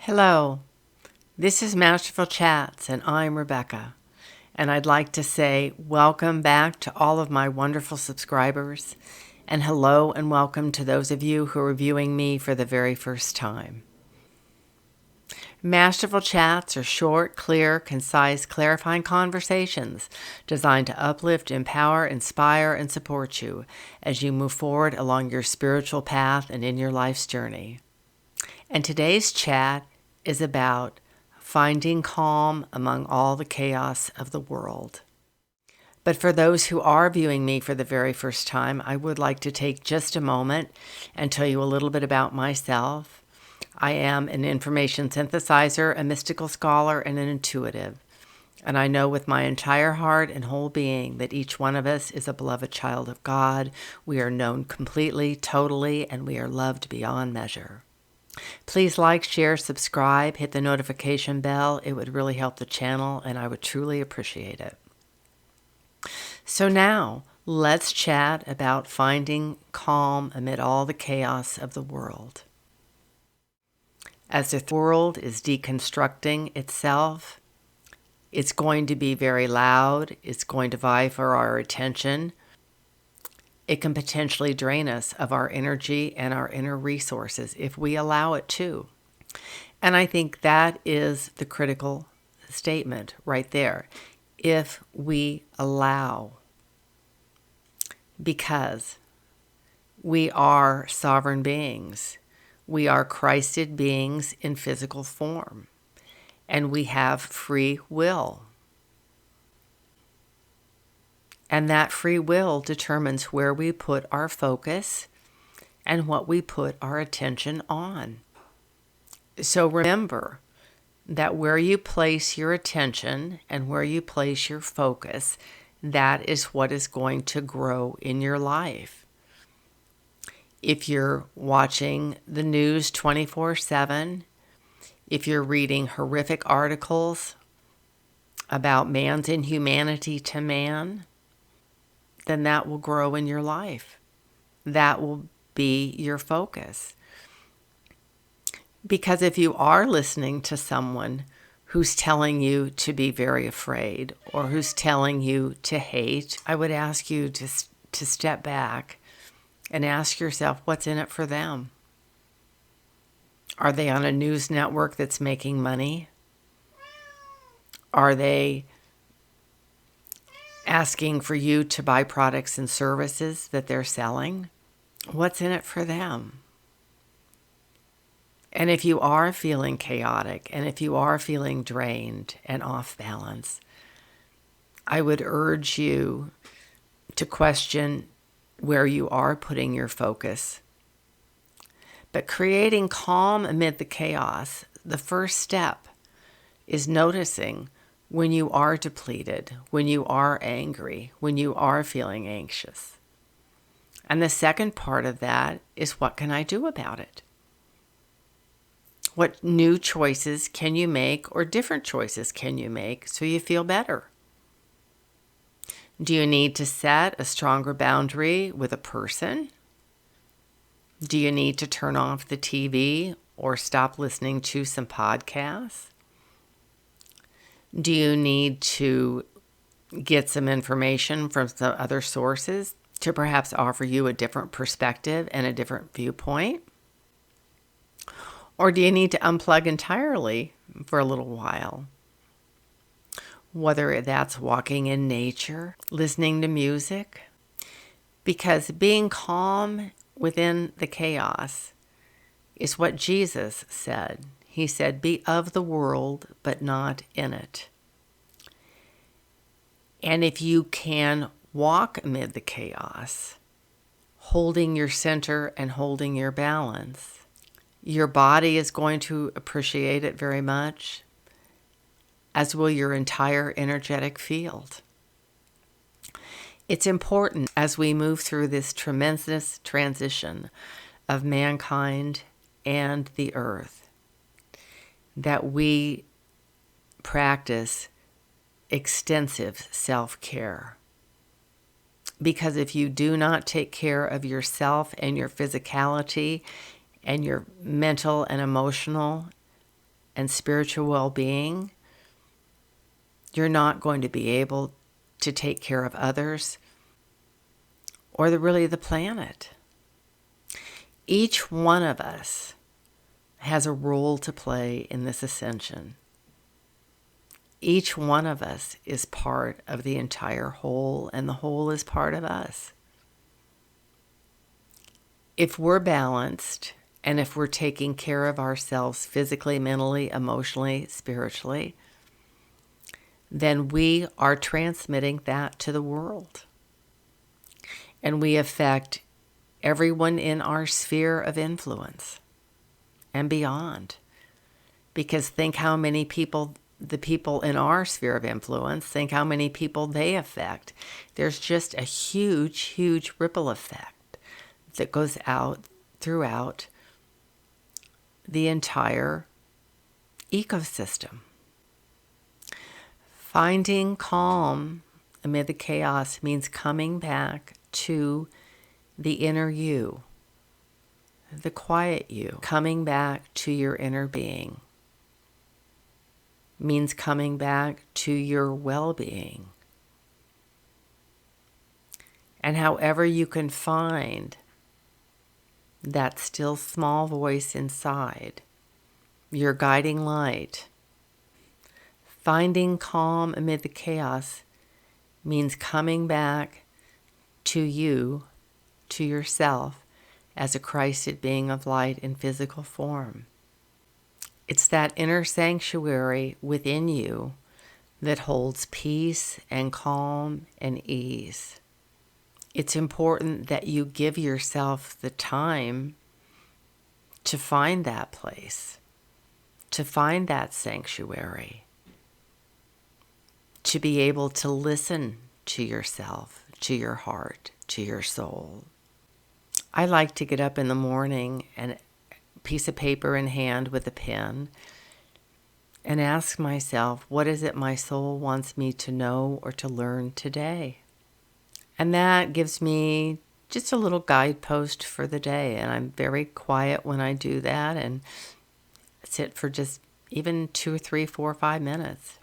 Hello, this is Masterful Chats, and I'm Rebecca. And I'd like to say welcome back to all of my wonderful subscribers, and hello and welcome to those of you who are viewing me for the very first time. Masterful Chats are short, clear, concise, clarifying conversations designed to uplift, empower, inspire, and support you as you move forward along your spiritual path and in your life's journey. And today's chat is about finding calm among all the chaos of the world. But for those who are viewing me for the very first time, I would like to take just a moment and tell you a little bit about myself. I am an information synthesizer, a mystical scholar, and an intuitive. And I know with my entire heart and whole being that each one of us is a beloved child of God. We are known completely, totally, and we are loved beyond measure. Please like, share, subscribe, hit the notification bell. It would really help the channel, and I would truly appreciate it. So now, let's chat about finding calm amid all the chaos of the world. As the world is deconstructing itself, it's going to be very loud. It's going to vie for our attention. It can potentially drain us of our energy and our inner resources if we allow it to. And I think that is the critical statement right there. If we allow, because we are sovereign beings. We are Christed beings in physical form, and we have free will. And that free will determines where we put our focus and what we put our attention on. So remember that where you place your attention and where you place your focus, that is what is going to grow in your life. If you're watching the news 24/7, if you're reading horrific articles about man's inhumanity to man, then that will grow in your life. That will be your focus. Because if you are listening to someone who's telling you to be very afraid or who's telling you to hate, I would ask you to step back and ask yourself, what's in it for them? Are they on a news network that's making money? Are they asking for you to buy products and services that they're selling? What's in it for them? And if you are feeling chaotic and if you are feeling drained and off balance, I would urge you to question where you are putting your focus. But creating calm amid the chaos, the first step is noticing when you are depleted, when you are angry, when you are feeling anxious. And the second part of that is, what can I do about it? What new choices can you make, or different choices can you make so you feel better? Do you need to set a stronger boundary with a person? Do you need to turn off the TV or stop listening to some podcasts? Do you need to get some information from some other sources to perhaps offer you a different perspective and a different viewpoint? Or do you need to unplug entirely for a little while? Whether that's walking in nature, listening to music. Because being calm within the chaos is what Jesus said. He said, be of the world, but not in it. And if you can walk amid the chaos, holding your center and holding your balance, your body is going to appreciate it very much, as will your entire energetic field. It's important as we move through this tremendous transition of mankind and the earth that we practice extensive self-care. Because if you do not take care of yourself and your physicality and your mental and emotional and spiritual well-being, you're not going to be able to take care of others or really the planet. Each one of us has a role to play in this ascension. Each one of us is part of the entire whole, and the whole is part of us. If we're balanced, and if we're taking care of ourselves physically, mentally, emotionally, spiritually, then we are transmitting that to the world. And we affect everyone in our sphere of influence and beyond. Because think how many people, the people in our sphere of influence, think how many people they affect. There's just a huge, huge ripple effect that goes out throughout the entire ecosystem. Finding calm amid the chaos means coming back to the inner you, the quiet you. Coming back to your inner being means coming back to your well-being. And however you can find that still small voice inside, your guiding light, finding calm amid the chaos means coming back to you, to yourself, as a Christed being of light in physical form. It's that inner sanctuary within you that holds peace and calm and ease. It's important that you give yourself the time to find that place, to find that sanctuary, to be able to listen to yourself, to your heart, to your soul. I like to get up in the morning and a piece of paper in hand with a pen and ask myself, what is it my soul wants me to know or to learn today? And that gives me just a little guidepost for the day. And I'm very quiet when I do that and sit for just even 2 or 3, 4, 5 minutes.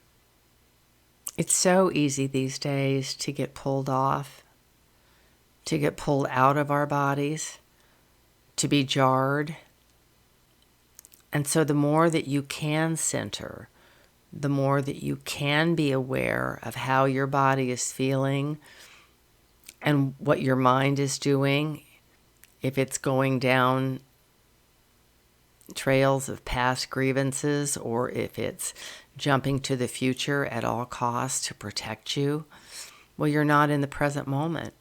It's so easy these days to get pulled off, to get pulled out of our bodies, to be jarred. And so the more that you can center, the more that you can be aware of how your body is feeling and what your mind is doing, if it's going down trails of past grievances or if it's jumping to the future at all costs to protect you, well, you're not in the present moment.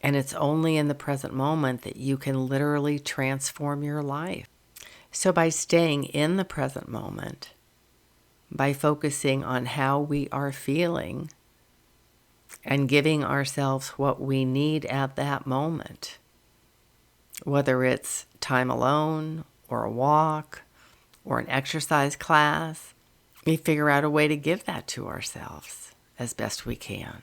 And it's only in the present moment that you can literally transform your life. So by staying in the present moment, by focusing on how we are feeling and giving ourselves what we need at that moment, whether it's time alone or a walk or an exercise class, we figure out a way to give that to ourselves as best we can.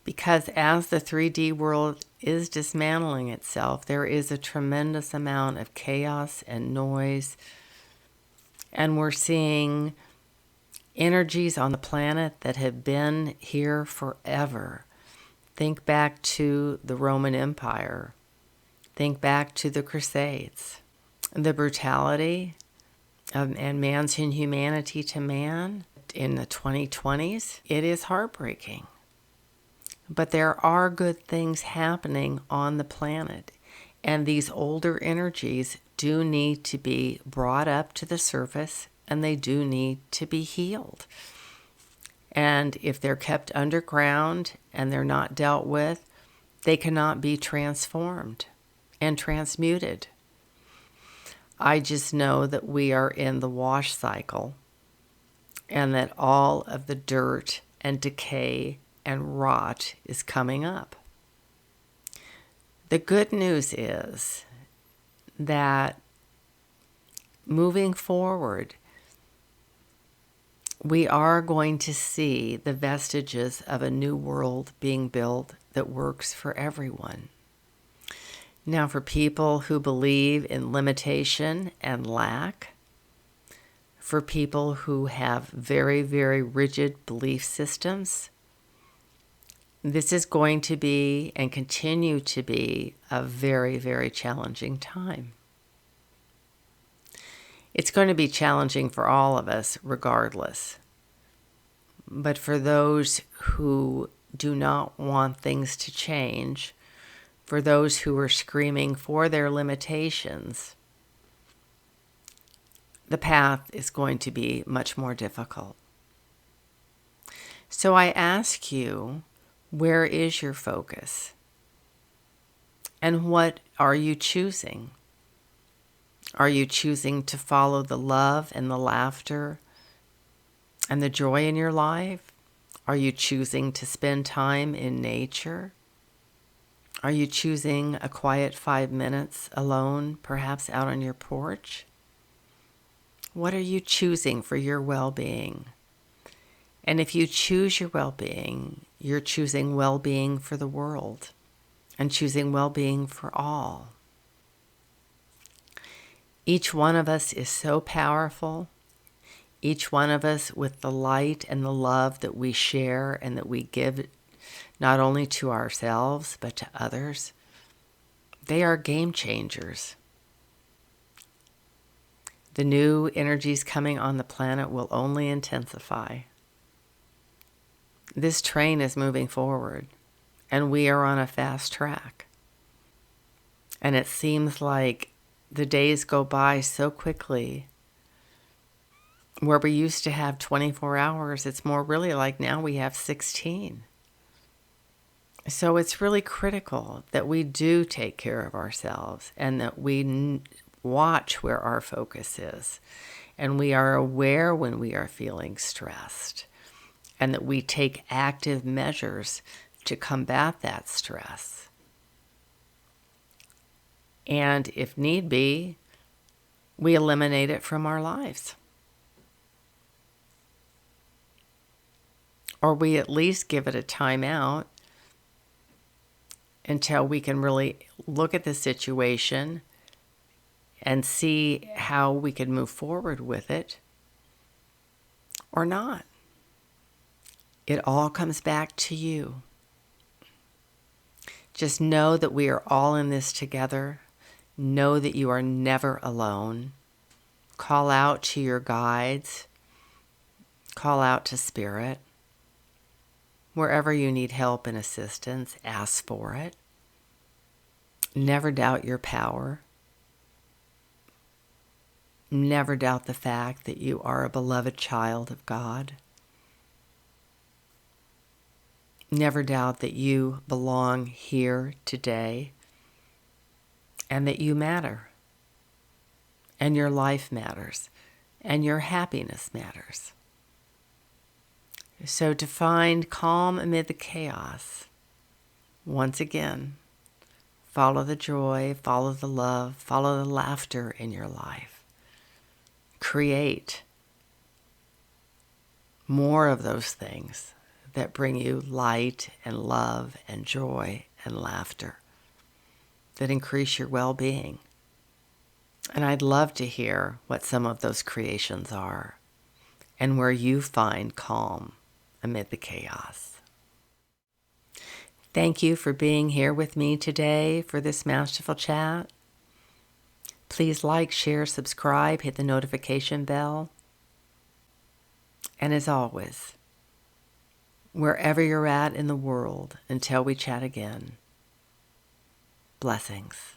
Because as the 3D world is dismantling itself, there is a tremendous amount of chaos and noise. And we're seeing energies on the planet that have been here forever. Think back to the Roman Empire. Think back to the Crusades. The brutality and man's inhumanity to man in the 2020s, it is heartbreaking. But there are good things happening on the planet. And these older energies do need to be brought up to the surface, and they do need to be healed. And if they're kept underground and they're not dealt with, they cannot be transformed and transmuted. I just know that we are in the wash cycle and that all of the dirt and decay and rot is coming up. The good news is that moving forward, we are going to see the vestiges of a new world being built that works for everyone. Now, for people who believe in limitation and lack, for people who have very, very rigid belief systems, this is going to be and continue to be a very, very challenging time. It's going to be challenging for all of us regardless. But for those who do not want things to change, for those who are screaming for their limitations, the path is going to be much more difficult. So I ask you, where is your focus? And what are you choosing? Are you choosing to follow the love and the laughter and the joy in your life? Are you choosing to spend time in nature? Are you choosing a quiet 5 minutes alone, perhaps out on your porch? What are you choosing for your well-being? And if you choose your well-being, you're choosing well-being for the world and choosing well-being for all. Each one of us is so powerful. Each one of us with the light and the love that we share and that we give not only to ourselves but to others. They are game changers. The new energies coming on the planet will only intensify. This train is moving forward, and we are on a fast track. And it seems like the days go by so quickly. Where we used to have 24 hours, it's more really like now we have 16. So it's really critical that we do take care of ourselves and that we watch where our focus is. And we are aware when we are feeling stressed and that we take active measures to combat that stress. And if need be, we eliminate it from our lives. Or we at least give it a timeout until we can really look at the situation and see how we can move forward with it or not. It all comes back to you. Just know that we are all in this together. Know that you are never alone. Call out to your guides. Call out to Spirit. Wherever you need help and assistance, ask for it. Never doubt your power. Never doubt the fact that you are a beloved child of God. Never doubt that you belong here today and that you matter and your life matters and your happiness matters. So to find calm amid the chaos, once again, follow the joy, follow the love, follow the laughter in your life. Create more of those things that bring you light and love and joy and laughter, that increase your well-being. And I'd love to hear what some of those creations are and where you find calm amid the chaos. Thank you for being here with me today for this Masterful Chat. Please like, share, subscribe, hit the notification bell. And as always, wherever you're at in the world, until we chat again, blessings.